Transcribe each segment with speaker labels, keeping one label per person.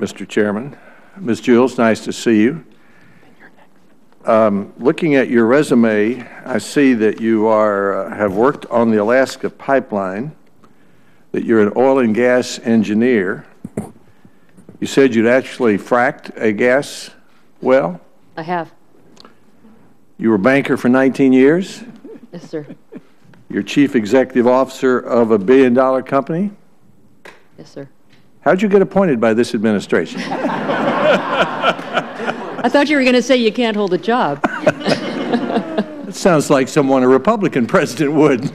Speaker 1: Mr. Chairman. Ms. Jewell, it's nice to see you. Looking at your resume, I see that you have worked on the Alaska pipeline, that you're an oil and gas engineer. You said you'd actually fracked a gas well?
Speaker 2: I have.
Speaker 1: You were banker for 19 years?
Speaker 2: Yes, sir.
Speaker 1: You're chief executive officer of a billion-dollar company?
Speaker 2: Yes, sir.
Speaker 1: How'd you get appointed by this administration?
Speaker 2: I thought you were going to say you can't hold a job.
Speaker 1: It sounds like someone a Republican president would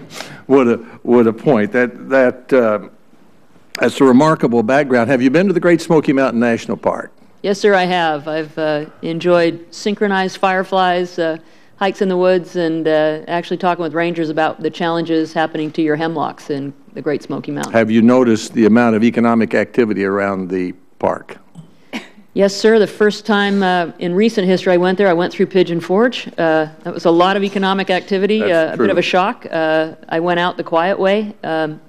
Speaker 1: appoint. That's a remarkable background. Have you been to the Great Smoky Mountain National Park?
Speaker 2: Yes, sir, I have. I've enjoyed synchronized fireflies, hikes in the woods, and actually talking with rangers about the challenges happening to your hemlocks in the Great Smoky Mountains.
Speaker 1: Have you noticed the amount of economic activity around the park?
Speaker 2: Yes, sir. The first time in recent history I went there, I went through Pigeon Forge. That was a lot of economic activity, a bit of a shock. I went out the quiet way.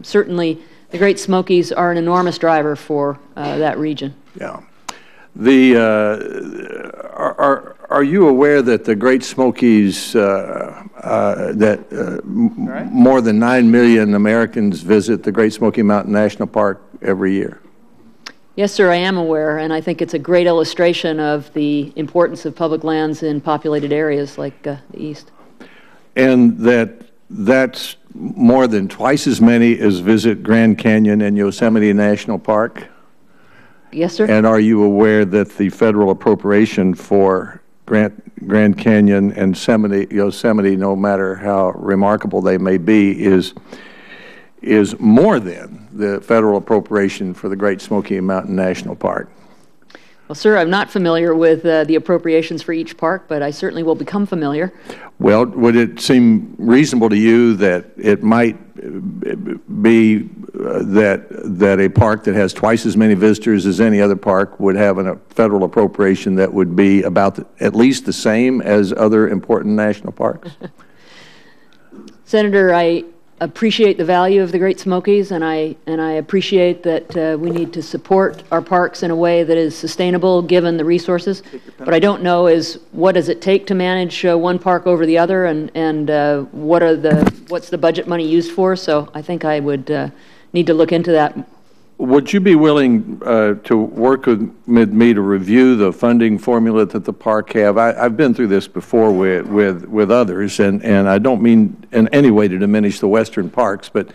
Speaker 2: Certainly, the Great Smokies are an enormous driver for that region.
Speaker 1: Yeah. Are you aware that the Great Smokies, more than 9 million Americans visit the Great Smoky Mountain National Park every year?
Speaker 2: Yes, sir, I am aware, and I think it's a great illustration of the importance of public lands in populated areas like the East.
Speaker 1: And that's more than twice as many as visit Grand Canyon and Yosemite National Park?
Speaker 2: Yes, sir.
Speaker 1: And are you aware that the federal appropriation for Grand Canyon and Yosemite, no matter how remarkable they may be, is more than the federal appropriation for the Great Smoky Mountain National Park?
Speaker 2: Well, sir, I'm not familiar with the appropriations for each park, but I certainly will become familiar.
Speaker 1: Well, would it seem reasonable to you that it might be that a park that has twice as many visitors as any other park would have a federal appropriation that would be about at least the same as other important national parks?
Speaker 2: Senator, I appreciate the value of the Great Smokies, and I appreciate that we need to support our parks in a way that is sustainable given the resources. What I don't know is what does it take to manage one park over the other, and what's the budget money used for. So I think I would need to look into that.
Speaker 1: Would you be willing to work with me to review the funding formula that the park have? I've been through this before with others, and I don't mean in any way to diminish the western parks, but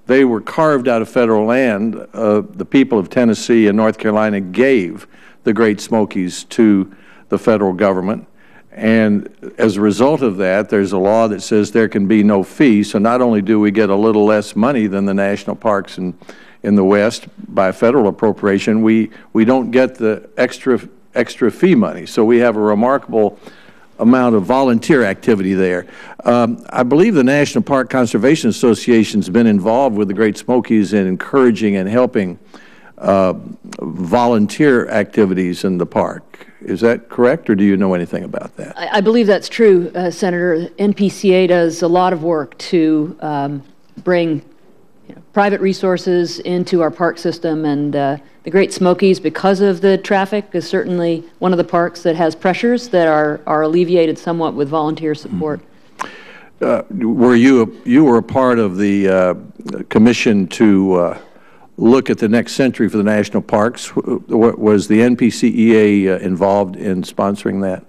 Speaker 1: they were carved out of federal land. The people of Tennessee and North Carolina gave the Great Smokies to the federal government, and as a result of that, there's a law that says there can be no fee. So not only do we get a little less money than the national parks in the West by federal appropriation, we don't get the extra fee money. So we have a remarkable amount of volunteer activity there. I believe the National Park Conservation Association has been involved with the Great Smokies in encouraging and helping volunteer activities in the park. Is that correct, or do you know anything about that?
Speaker 2: I believe that's true, Senator. NPCA does a lot of work to bring private resources into our park system, and the Great Smokies, because of the traffic, is certainly one of the parks that has pressures that are alleviated somewhat with volunteer support.
Speaker 1: You were a part of the commission to look at the next century for the national parks. Was the NPCEA involved in sponsoring that?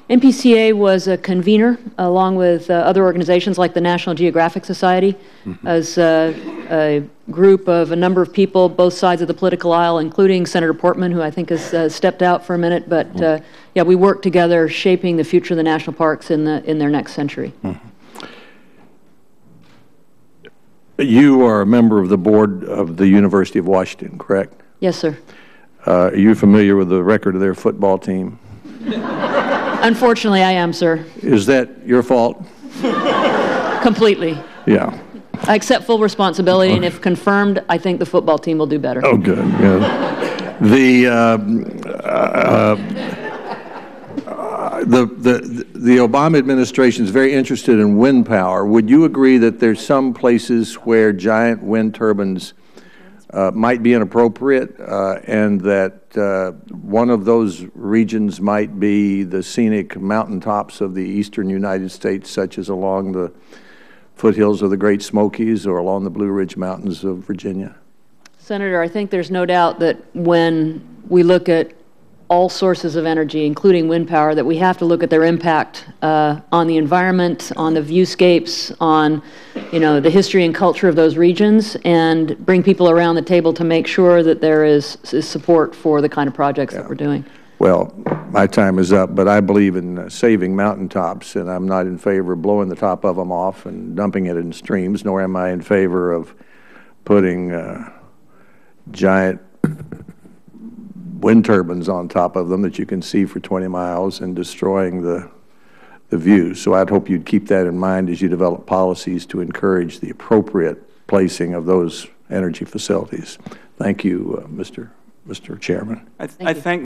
Speaker 2: NPCA was a convener, along with other organizations like the National Geographic Society, as a group of a number of people, both sides of the political aisle, including Senator Portman, who I think has stepped out for a minute. But yeah, we worked together shaping the future of the national parks in their next century.
Speaker 1: You are a member of the board of the University of Washington, correct?
Speaker 2: Yes, sir.
Speaker 1: Are you familiar with the record of their football team?
Speaker 2: Unfortunately, I am, sir.
Speaker 1: Is that your fault?
Speaker 2: Completely.
Speaker 1: Yeah.
Speaker 2: I accept full responsibility, and if confirmed, I think the football team will do better.
Speaker 1: Oh, good. Yeah. The Obama administration is very interested in wind power. Would you agree that there's some places where giant wind turbines might be inappropriate, and that one of those regions might be the scenic mountaintops of the eastern United States, such as along the foothills of the Great Smokies or along the Blue Ridge Mountains of Virginia.
Speaker 2: Senator, I think there's no doubt that when we look at all sources of energy, including wind power, that we have to look at their impact on the environment, on the viewscapes, on, the history and culture of those regions, and bring people around the table to make sure that there is support for the kind of projects that we're doing.
Speaker 1: Well, my time is up, but I believe in saving mountaintops, and I'm not in favor of blowing the top of them off and dumping it in streams, nor am I in favor of putting giant wind turbines on top of them that you can see for 20 miles and destroying the view. So I'd hope you'd keep that in mind as you develop policies to encourage the appropriate placing of those energy facilities. Thank you, Mr. Chairman.
Speaker 3: I thank